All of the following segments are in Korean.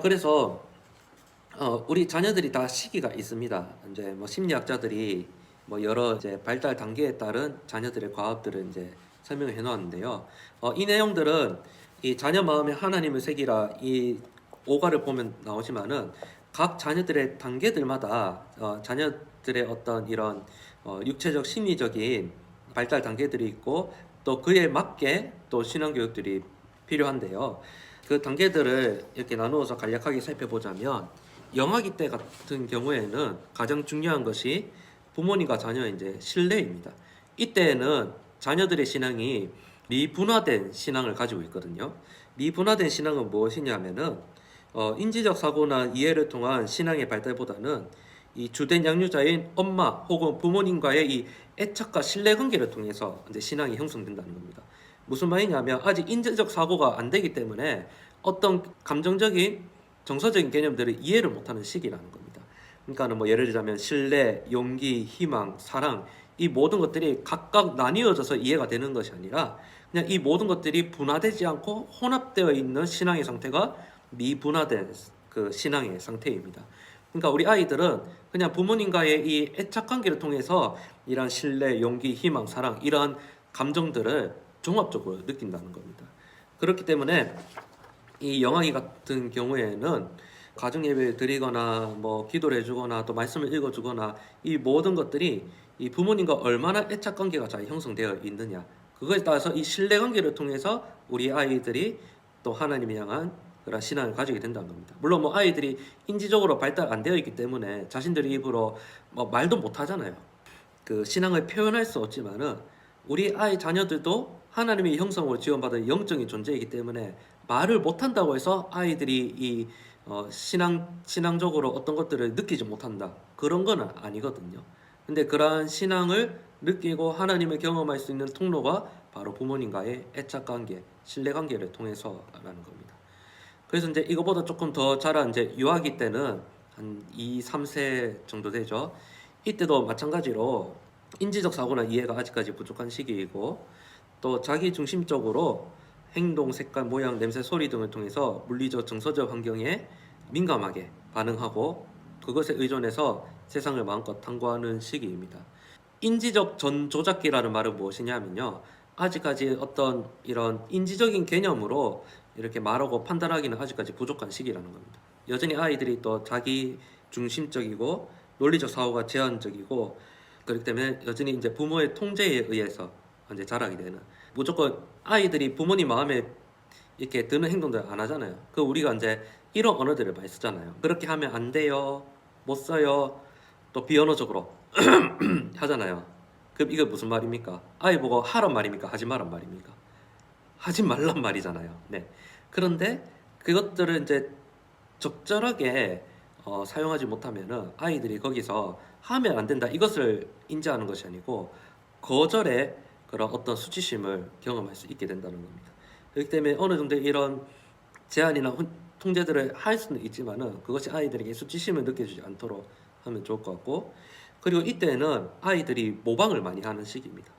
그래서 우리 자녀들이 다 시기가 있습니다. 이제 뭐 심리학자들이 뭐 여러 이제 발달 단계에 따른 자녀들의 과업들을 이제 설명을 해놓았는데요. 이 내용들은 이 자녀 마음에 하나님을 새기라 이 오가를 보면 나오지만은 각 자녀들의 단계들마다 자녀들의 어떤 이런 육체적 심리적인 발달 단계들이 있고 또 그에 맞게 또 신앙 교육들이 필요한데요. 그 단계들을 이렇게 나누어서 간략하게 살펴보자면 영아기 때 같은 경우에는 가장 중요한 것이 부모님과 자녀의 이제 신뢰입니다. 이때에는 자녀들의 신앙이 미분화된 신앙을 가지고 있거든요. 미분화된 신앙은 무엇이냐면은 인지적 사고나 이해를 통한 신앙의 발달보다는 이 주된 양육자인 엄마 혹은 부모님과의 이 애착과 신뢰 관계를 통해서 이제 신앙이 형성된다는 겁니다. 무슨 말이냐면 아직 인지적 사고가 안 되기 때문에 어떤 감정적인 정서적인 개념들을 이해를 못하는 시기라는 겁니다. 그러니까는 뭐 예를 들자면 신뢰, 용기, 희망, 사랑 이 모든 것들이 각각 나뉘어져서 이해가 되는 것이 아니라 그냥 이 모든 것들이 분화되지 않고 혼합되어 있는 신앙의 상태가 미분화된 그 신앙의 상태입니다. 그러니까 우리 아이들은 그냥 부모님과의 이 애착 관계를 통해서 이런 신뢰, 용기, 희망, 사랑 이런 감정들을 종합적으로 느낀다는 겁니다. 그렇기 때문에 이 영아기 같은 경우에는 가정 예배를 드리거나 뭐 기도를 해주거나 또 말씀을 읽어주거나 이 모든 것들이 이 부모님과 얼마나 애착 관계가 잘 형성되어 있느냐 그거에 따라서 이 신뢰 관계를 통해서 우리 아이들이 또 하나님을 향한 그런 신앙을 가지게 된다는 겁니다. 물론 뭐 아이들이 인지적으로 발달 안 되어 있기 때문에 자신들의 입으로 뭐 말도 못 하잖아요. 그 신앙을 표현할 수 없지만은 우리 아이 자녀들도 하나님의 형성으로 지원받은 영적인 존재이기 때문에 말을 못한다고 해서 아이들이 이 신앙적으로 어떤 것들을 느끼지 못한다 그런 건 아니거든요. 근데 그러한 신앙을 느끼고 하나님을 경험할 수 있는 통로가 바로 부모님과의 애착관계, 신뢰관계를 통해서라는 겁니다. 그래서 이제 이거보다 조금 더 자란 이제 유아기 때는 한 2, 3세 정도 되죠. 이때도 마찬가지로 인지적 사고나 이해가 아직까지 부족한 시기이고 또 자기 중심적으로 행동, 색깔, 모양, 냄새, 소리 등을 통해서 물리적, 정서적 환경에 민감하게 반응하고 그것에 의존해서 세상을 마음껏 탐구하는 시기입니다. 인지적 전조작기라는 말은 무엇이냐면요. 아직까지 어떤 이런 인지적인 개념으로 이렇게 말하고 판단하기는 아직까지 부족한 시기라는 겁니다. 여전히 아이들이 또 자기 중심적이고 논리적 사고가 제한적이고 그렇기 때문에 여전히 이제 부모의 통제에 의해서 이제 자라게 되는 무조건 아이들이 부모님 마음에 이렇게 드는 행동들 안 하잖아요. 그 우리가 이제 이런 언어들을 많이 쓰잖아요. 그렇게 하면 안 돼요. 못 써요. 또 비언어적으로 하잖아요. 그럼 이게 무슨 말입니까? 아이 보고 하란 말입니까? 하지 말란 말입니까? 하지 말란 말이잖아요. 네. 그런데 그것들을 이제 적절하게 사용하지 못하면은 아이들이 거기서 하면 안 된다 이것을 인지하는 것이 아니고 거절의 그런 어떤 수치심을 경험할 수 있게 된다는 겁니다. 그렇기 때문에 어느 정도 이런 제한이나 통제들을 할 수는 있지만은 그것이 아이들에게 수치심을 느껴주지 않도록 하면 좋을 것 같고 그리고 이때는 아이들이 모방을 많이 하는 시기입니다.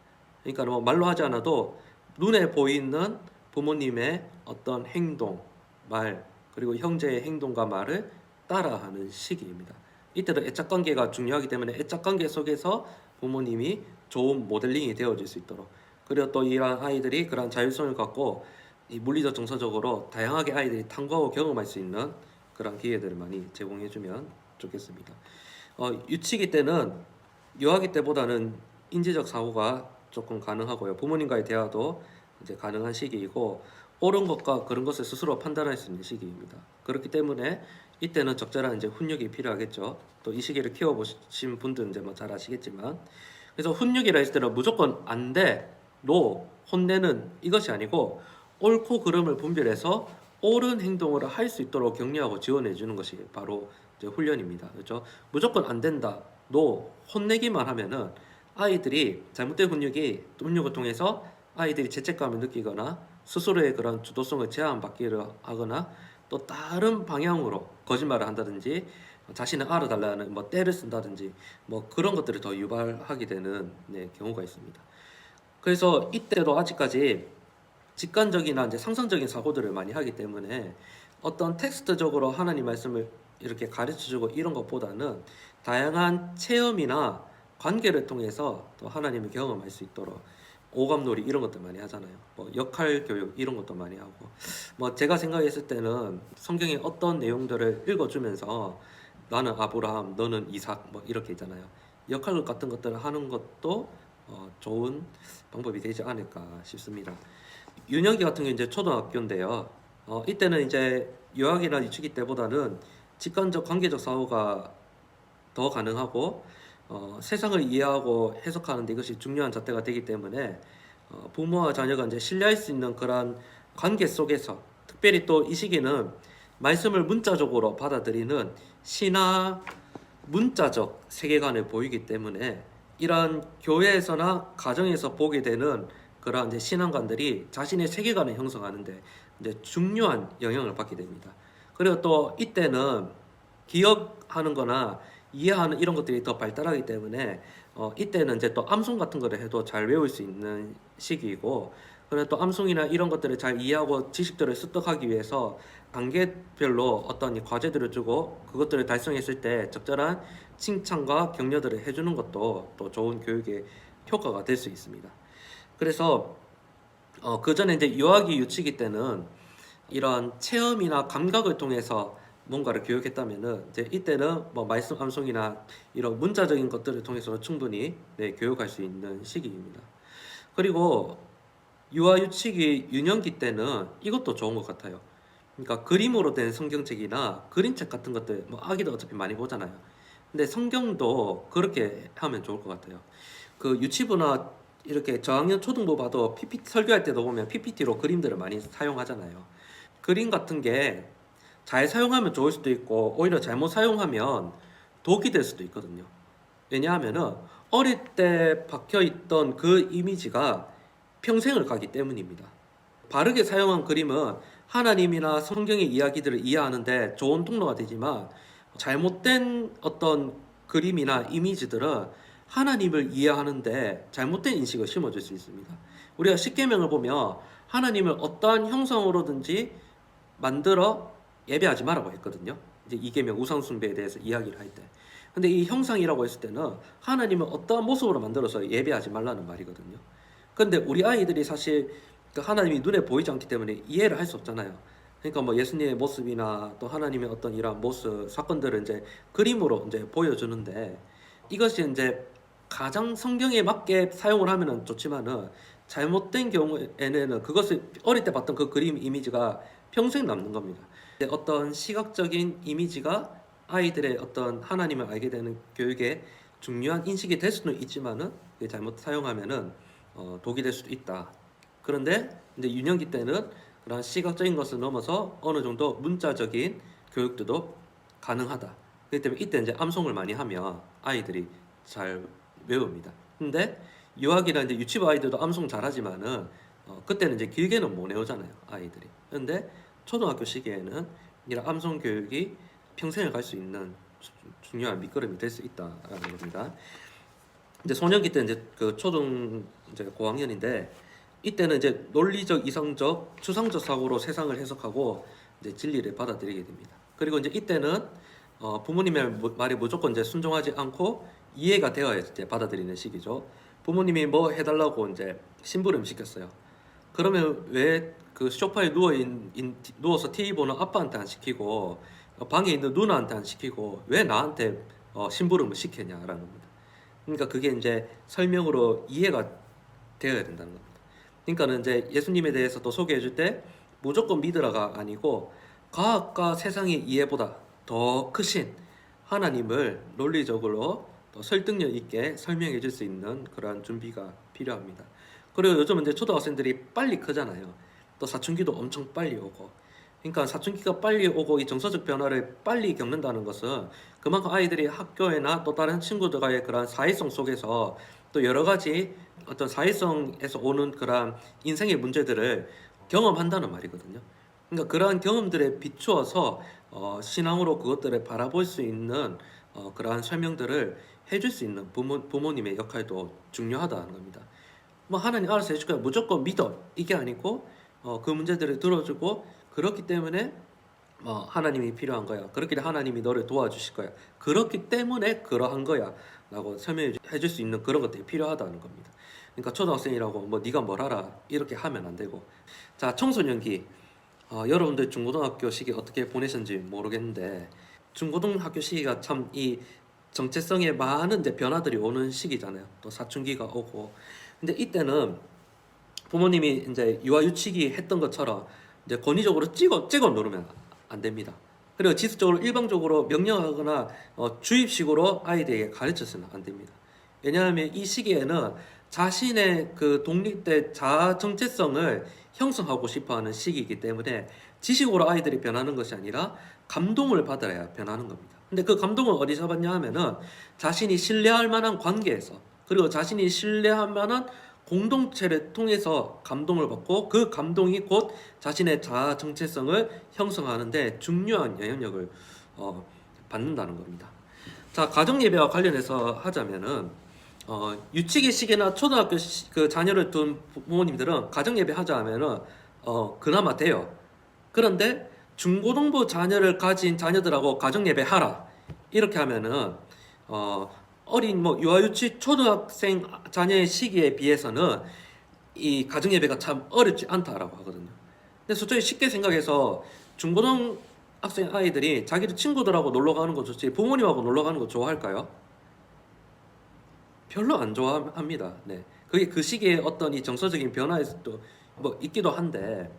그러니까 뭐 말로 하지 않아도 눈에 보이는 부모님의 어떤 행동, 말 그리고 형제의 행동과 말을 따라하는 시기입니다. 이때도 애착관계가 중요하기 때문에 애착관계 속에서 부모님이 좋은 모델링이 되어질 수 있도록 그리고 또 이러한 아이들이 그런 자율성을 갖고 이 물리적 정서적으로 다양하게 아이들이 탐구하고 경험할 수 있는 그런 기회들을 많이 제공해주면 좋겠습니다. 유치기 때는 유아기 때보다는 인지적 사고가 조금 가능하고요. 부모님과의 대화도 이제 가능한 시기이고 옳은 것과 그런 것을 스스로 판단할 수 있는 시기입니다. 그렇기 때문에 이때는 적절한 이제 훈육이 필요하겠죠. 또 이 시기를 키워보신 분들은 이제 뭐 잘 아시겠지만 그래서 훈육이라 했을 때는 무조건 안 돼, 노, 혼내는 이것이 아니고 옳고 그름을 분별해서 옳은 행동을 할 수 있도록 격려하고 지원해 주는 것이 바로 이제 훈련입니다. 그렇죠? 무조건 안 된다, 노, 혼내기만 하면은 아이들이 잘못된 훈육을 통해서 아이들이 죄책감을 느끼거나 스스로의 그런 주도성을 제한받기를 하거나 또 다른 방향으로 거짓말을 한다든지 자신을 알아달라는 뭐 떼를 쓴다든지 뭐 그런 것들을 더 유발하게 되는 경우가 있습니다. 그래서 이때도 아직까지 직관적이나 이제 상상적인 사고들을 많이 하기 때문에 어떤 텍스트적으로 하나님 말씀을 이렇게 가르쳐주고 이런 것보다는 다양한 체험이나 관계를 통해서 또 하나님을 경험할 수 있도록 오감놀이 이런 것도 많이 하잖아요. 뭐 역할 교육 이런 것도 많이 하고 뭐 제가 생각했을 때는 성경의 어떤 내용들을 읽어주면서 나는 아브라함, 너는 이삭 뭐 이렇게 있잖아요. 역할 같은 것들을 하는 것도 좋은 방법이 되지 않을까 싶습니다. 윤영기 같은 경우 이제 초등학교인데요. 이때는 이제 유아기나 유치기 때보다는 직관적 관계적 사고가 더 가능하고 세상을 이해하고 해석하는 데 이것이 중요한 잣대가 되기 때문에 부모와 자녀가 이제 신뢰할 수 있는 그런 관계 속에서 특별히 또 이 시기는 말씀을 문자적으로 받아들이는 신화 문자적 세계관을 보이기 때문에 이러한 교회에서나 가정에서 보게 되는 그러한 이제 신앙관들이 자신의 세계관을 형성하는데 이제 중요한 영향을 받게 됩니다. 그리고 또 이때는 기억하는 거나 이해하는 이런 것들이 더 발달하기 때문에 이때는 이제 또 암송 같은 거를 해도 잘 외울 수 있는 시기이고 그리고 또 암송이나 이런 것들을 잘 이해하고 지식들을 습득하기 위해서 단계별로 어떤 과제들을 주고 그것들을 달성했을 때 적절한 칭찬과 격려들을 해주는 것도 또 좋은 교육의 효과가 될 수 있습니다. 그래서 그 전에 이제 유아기 유치기 때는 이런 체험이나 감각을 통해서 뭔가를 교육했다면은 이제 이때는 뭐 말씀 암송이나 이런 문자적인 것들을 통해서 충분히 교육할 수 있는 시기입니다. 그리고 유아 유치기 유년기 때는 이것도 좋은 것 같아요. 그러니까 그림으로 된 성경책이나 그림책 같은 것들 뭐 아기도 어차피 많이 보잖아요. 근데 성경도 그렇게 하면 좋을 것 같아요. 그 유치부나 이렇게 저학년 초등부 봐도 PPT 설교할 때도 보면 PPT로 그림들을 많이 사용하잖아요. 그림 같은 게 잘 사용하면 좋을 수도 있고 오히려 잘못 사용하면 독이 될 수도 있거든요. 왜냐하면은 어릴 때 박혀 있던 그 이미지가 평생을 가기 때문입니다. 바르게 사용한 그림은 하나님이나 성경의 이야기들을 이해하는데 좋은 통로가 되지만 잘못된 어떤 그림이나 이미지들은 하나님을 이해하는데 잘못된 인식을 심어줄 수 있습니다. 우리가 십계명을 보면 하나님을 어떠한 형상으로든지 만들어 예배하지 말라고 했거든요. 이제 이계명 우상숭배에 대해서 이야기를 할 때. 근데 이 형상이라고 했을 때는 하나님을 어떠한 모습으로 만들어서 예배하지 말라는 말이거든요. 근데 우리 아이들이 사실 그 하나님이 눈에 보이지 않기 때문에 이해를 할 수 없잖아요. 그러니까 뭐 예수님의 모습이나 또 하나님의 어떤 이러한 모습, 사건들을 이제 그림으로 이제 보여주는데 이것이 이제 가장 성경에 맞게 사용을 하면은 좋지만은 잘못된 경우에는 그것을 어릴 때 봤던 그 그림 이미지가 평생 남는 겁니다. 어떤 시각적인 이미지가 아이들의 어떤 하나님을 알게 되는 교육에 중요한 인식이 될 수는 있지만은 잘못 사용하면은 독이 될 수도 있다. 그런데 이제 유년기 때는 그런 시각적인 것을 넘어서 어느 정도 문자적인 교육도 가능하다. 그렇기 때문에 이때 이제 암송을 많이 하면 아이들이 잘 외웁니다. 근데 유아기나 이제 유치부 아이들도 암송 잘하지만은 그때는 이제 길게는 못 외우잖아요, 아이들이. 근데 초등학교 시기에는 이런 암송 교육이 평생을 갈 수 있는 중요한 밑거름이 될 수 있다라는 겁니다. 이제 소년기 때 이제 그 초등 이제 고학년인데 이때는 이제 논리적, 이성적, 추상적 사고로 세상을 해석하고 이제 진리를 받아들이게 됩니다. 그리고 이제 이때는 부모님의 말에 무조건 이제 순종하지 않고 이해가 되어야 이제 받아들이는 시기죠. 부모님이 뭐 해달라고 이제 심부름 시켰어요. 그러면 왜 그 소파에 누워서 TV 보는 아빠한테 안 시키고 방에 있는 누나한테 안 시키고 왜 나한테 심부름을 시켰냐라는 겁니다. 그러니까 그게 이제 설명으로 이해가 되어야 된다는 겁니다. 그러니까는 이제 예수님에 대해서 또 소개해 줄 때 무조건 믿으라가 아니고 과학과 세상의 이해보다 더 크신 하나님을 논리적으로 또 설득력 있게 설명해 줄 수 있는 그러한 준비가 필요합니다. 그리고 요즘은 이제 초등학생들이 빨리 크잖아요. 또 사춘기도 엄청 빨리 오고. 그러니까 사춘기가 빨리 오고 이 정서적 변화를 빨리 겪는다는 것은 그만큼 아이들이 학교에나 또 다른 친구들과의 그런 사회성 속에서 또 여러 가지 어떤 사회성에서 오는 그런 인생의 문제들을 경험한다는 말이거든요. 그러니까 그러한 경험들에 비추어서 신앙으로 그것들을 바라볼 수 있는 그러한 설명들을 해줄 수 있는 부모님의 역할도 중요하다는 겁니다. 뭐 하나님 알아서 해줄 거야. 무조건 믿어. 이게 아니고 그 문제들을 들어주고 그렇기 때문에 하나님이 필요한 거야. 그렇기 때문에 하나님이 너를 도와주실 거야. 그렇기 때문에 그러한 거야. 라고 설명해 줄 수 있는 그런 것들이 필요하다는 겁니다. 그러니까 초등학생이라고 뭐 네가 뭘 알아 이렇게 하면 안 되고. 자, 청소년기. 여러분들 중고등학교 시기 어떻게 보내셨는지 모르겠는데 중고등학교 시기가 참 이 정체성에 많은 이제 변화들이 오는 시기잖아요. 또 사춘기가 오고. 근데 이때는 부모님이 이제 유아유치기 했던 것처럼 이제 권위적으로 찍어 누르면 안 됩니다. 그리고 지속적으로 일방적으로 명령하거나 주입식으로 아이들에게 가르쳐서는 안 됩니다. 왜냐하면 이 시기에는 자신의 그 독립된 자아 정체성을 형성하고 싶어하는 시기이기 때문에 지식으로 아이들이 변하는 것이 아니라 감동을 받아야 변하는 겁니다. 근데 그 감동을 어디서 받냐 하면은 자신이 신뢰할 만한 관계에서, 그리고 자신이 신뢰할 만한 공동체를 통해서 감동을 받고, 그 감동이 곧 자신의 자아 정체성을 형성하는데 중요한 영향력을 받는다는 겁니다. 자, 가정 예배와 관련해서 하자면은 유치기 시기나 초등학교 그 자녀를 둔 부모님들은 가정 예배 하자 하면은 그나마 돼요. 그런데 중고등부 자녀를 가진 자녀들하고 가정 예배 하라 이렇게 하면은 어린 유아유치 초등학생 자녀의 시기에 비해서는 이 가정 예배가 참 어렵지 않다라고 하거든요. 근데 솔직히 쉽게 생각해서 중고등학생 아이들이 자기들 친구들하고 놀러 가는 거 좋지 부모님하고 놀러 가는 거 좋아할까요? 별로 안 좋아합니다. 네. 그게 그 시기에 어떤 이 정서적인 변화에도 뭐 있기도 한데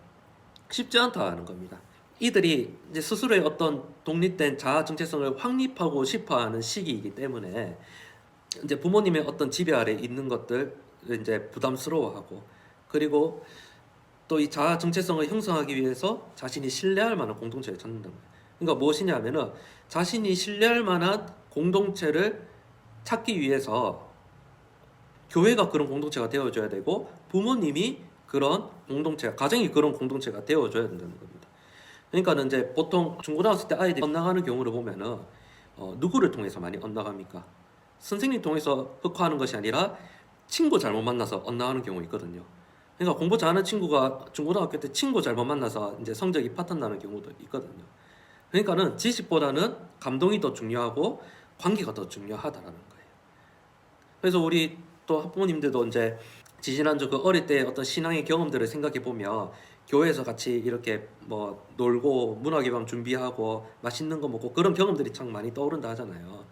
쉽지 않다는 겁니다. 이들이 이제 스스로의 어떤 독립된 자아 정체성을 확립하고 싶어하는 시기이기 때문에 이제 부모님의 어떤 지배 아래 있는 것들 이제 부담스러워하고, 그리고 또 이 자아 정체성을 형성하기 위해서 자신이 신뢰할 만한 공동체를 찾는다. 그러니까 무엇이냐면은 자신이 신뢰할 만한 공동체를 찾기 위해서 교회가 그런 공동체가 되어줘야 되고 부모님이 그런 공동체가, 가정이 그런 공동체가 되어줘야 된다는 겁니다. 그러니까는 이제 보통 중고등학생 때 아이들이 엇나가는 경우를 보면은 누구를 통해서 많이 엇나갑니까? 선생님 통해서 흑화하는 것이 아니라 친구 잘못 만나서 엇나가는 경우 있거든요. 그러니까 공부 잘하는 친구가 중고등학교 때 친구 잘못 만나서 이제 성적이 파탄 나는 경우도 있거든요. 그러니까는 지식보다는 감동이 더 중요하고 관계가 더 중요하다라는 거예요. 그래서 우리 또 학부모님들도 이제 지지난주 그 어릴 때 어떤 신앙의 경험들을 생각해 보면 교회에서 같이 이렇게 뭐 놀고 문화기 밤 준비하고 맛있는 거 먹고 그런 경험들이 참 많이 떠오른다 하잖아요.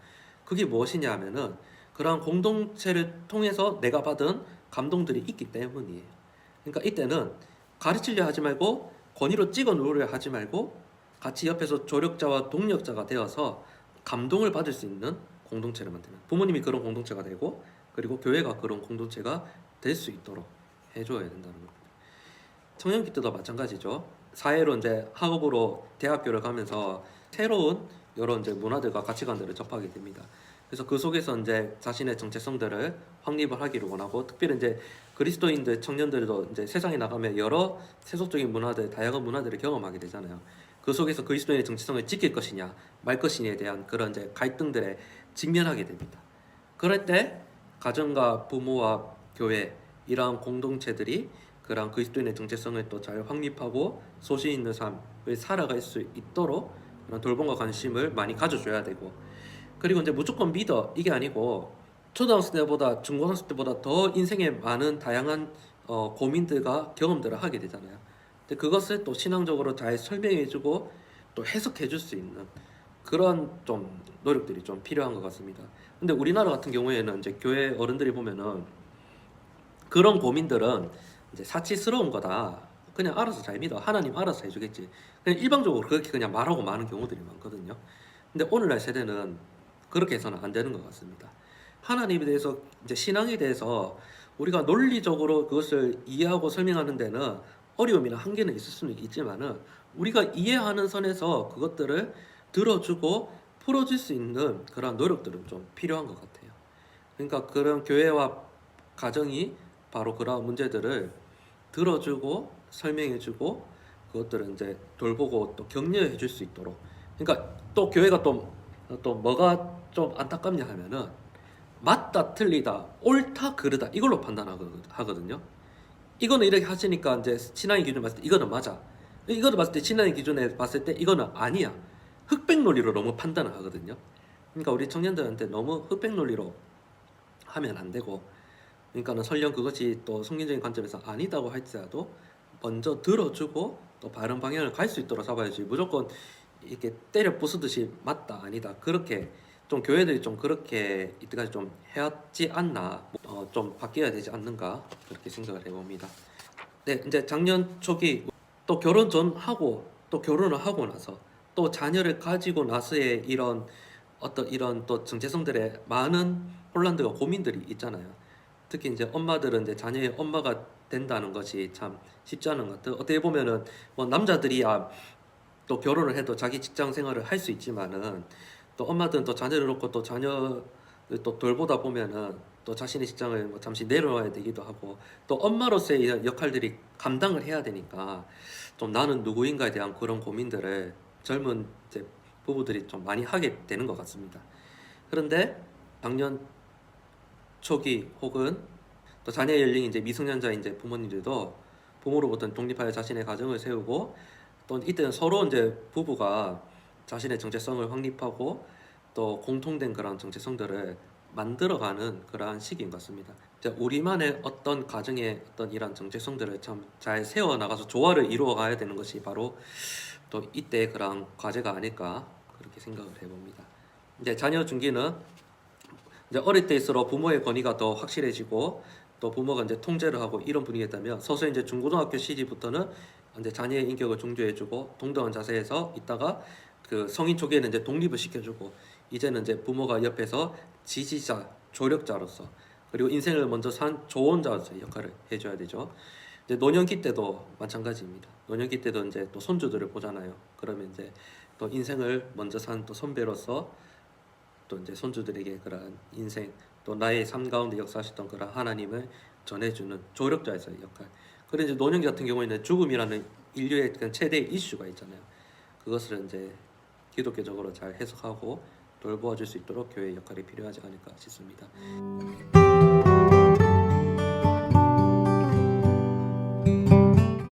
그게 무엇이냐 하면은 그러한 공동체를 통해서 내가 받은 감동들이 있기 때문이에요. 그러니까 이때는 가르치려 하지 말고 권위로 찍어 누르려 하지 말고 같이 옆에서 조력자와 동력자가 되어서 감동을 받을 수 있는 공동체를 만드는, 부모님이 그런 공동체가 되고 그리고 교회가 그런 공동체가 될 수 있도록 해줘야 된다는 겁니다. 청년기 때도 마찬가지죠. 사회로 이제 학업으로 대학교를 가면서 새로운 여러 이제 문화들과 가치관들을 접하게 됩니다. 그래서 그 속에서 이제 자신의 정체성들을 확립을 하기를 원하고, 특별히 이제 그리스도인들 청년들도 이제 세상에 나가면 여러 세속적인 문화들, 다양한 문화들을 경험하게 되잖아요. 그 속에서 그리스도인의 정체성을 지킬 것이냐 말 것이냐에 대한 그런 이제 갈등들에 직면하게 됩니다. 그럴 때 가정과 부모와 교회 이러한 공동체들이 그런 그리스도인의 정체성을 또 잘 확립하고 소신 있는 삶을 살아갈 수 있도록 그런 돌봄과 관심을 많이 가져줘야 되고, 그리고 이제 무조건 믿어 이게 아니고 초등학생 때보다 중고등학생 때보다 더 인생에 많은 다양한 고민들과 경험들을 하게 되잖아요. 근데 그것을 또 신앙적으로 잘 설명해주고 또 해석해줄 수 있는 그런 좀 노력들이 좀 필요한 것 같습니다. 근데 우리나라 같은 경우에는 이제 교회 어른들이 보면은 그런 고민들은 이제 사치스러운 거다. 그냥 알아서 잘 믿어. 하나님 알아서 해주겠지. 그냥 일방적으로 그렇게 그냥 말하고 마는 경우들이 많거든요. 근데 오늘날 세대는 그렇게 해서는 안 되는 것 같습니다. 하나님에 대해서 이제 신앙에 대해서 우리가 논리적으로 그것을 이해하고 설명하는 데는 어려움이나 한계는 있을 수는 있지만은 우리가 이해하는 선에서 그것들을 들어주고 풀어줄 수 있는 그런 노력들은 좀 필요한 것 같아요. 그러니까 그런 교회와 가정이 바로 그런 문제들을 들어주고 설명해주고 그것들을 이제 돌보고 또 격려해 줄 수 있도록. 그러니까 또 교회가 또 뭐가 좀 안타깝냐 하면은 맞다 틀리다 옳다 그르다 이걸로 판단하거든요. 이거는 이렇게 하시니까 이제 신앙의 기준 봤을 때 이거는 맞아. 이거를 봤을 때 신앙의 기준에 봤을 때 이거는 아니야. 흑백 논리로 너무 판단을 하거든요. 그러니까 우리 청년들한테 너무 흑백 논리로 하면 안 되고, 그러니까는 설령 그것이 또 성경적인 관점에서 아니다고 할지라도 먼저 들어주고 또 바른 방향을 갈 수 있도록 잡아야지, 무조건 이렇게 때려 부수듯이 맞다 아니다 그렇게 좀 교회들이 좀 그렇게 이때까지 좀 해왔지 않나, 좀 바뀌어야 되지 않는가 그렇게 생각을 해봅니다. 네, 이제 작년 초기 또 결혼 전하고 또 결혼을 하고 나서 또 자녀를 가지고 나서의 이런 어떤 이런 또 정체성들의 많은 혼란들과 고민들이 있잖아요. 특히 이제 엄마들은 이제 자녀의 엄마가 된다는 것이 참 쉽지 않은 것 같아요. 어떻게 보면은 뭐 남자들이야 또 결혼을 해도 자기 직장 생활을 할 수 있지만은, 또 엄마들은 또 자녀를 놓고 또 자녀를 또 돌보다 보면은 또 자신의 직장을 뭐 잠시 내려놔야 되기도 하고, 또 엄마로서의 이런 역할들이 감당을 해야 되니까 좀 나는 누구인가에 대한 그런 고민들을 젊은 이제 부부들이 좀 많이 하게 되는 것 같습니다. 그런데 작년 초기 혹은 또 자녀의 연령이 이제 미성년자인 이제 부모님들도 부모로부터 독립하여 자신의 가정을 세우고, 또 이때는 서로 이제 부부가 자신의 정체성을 확립하고 또 공통된 그런 정체성들을 만들어가는 그러한 시기인 것 같습니다. 이제 우리만의 어떤 가정의 어떤 이런 정체성들을 참 잘 세워 나가서 조화를 이루어 가야 되는 것이 바로 또 이때 그런 과제가 아닐까 그렇게 생각을 해봅니다. 이제 자녀 중기는 이제 어릴 때일수록 부모의 권위가 더 확실해지고 또 부모가 이제 통제를 하고 이런 분위기였다면, 서서히 이제 중고등학교 시기부터는 이제 자녀의 인격을 중조해주고 동등한 자세에서 있다가 그 성인 초기에는 이제 독립을 시켜주고, 이제는 이제 부모가 옆에서 지지자, 조력자로서, 그리고 인생을 먼저 산 조언자로서의 역할을 해줘야 되죠. 이제 노년기 때도 마찬가지입니다. 노년기 때도 이제 또 손주들을 보잖아요. 그러면 이제 또 인생을 먼저 산 또 선배로서 또 이제 손주들에게 그러한 인생 또 나의 삶 가운데 역사하셨던 그런 하나님을 전해주는 조력자에서의 역할. 그리고 이제 노년기 같은 경우에는 죽음이라는 인류의 최대 이슈가 있잖아요. 그것을 이제 기독교적으로 잘 해석하고 돌보아 줄 수 있도록 교회의 역할이 필요하지 않을까 싶습니다.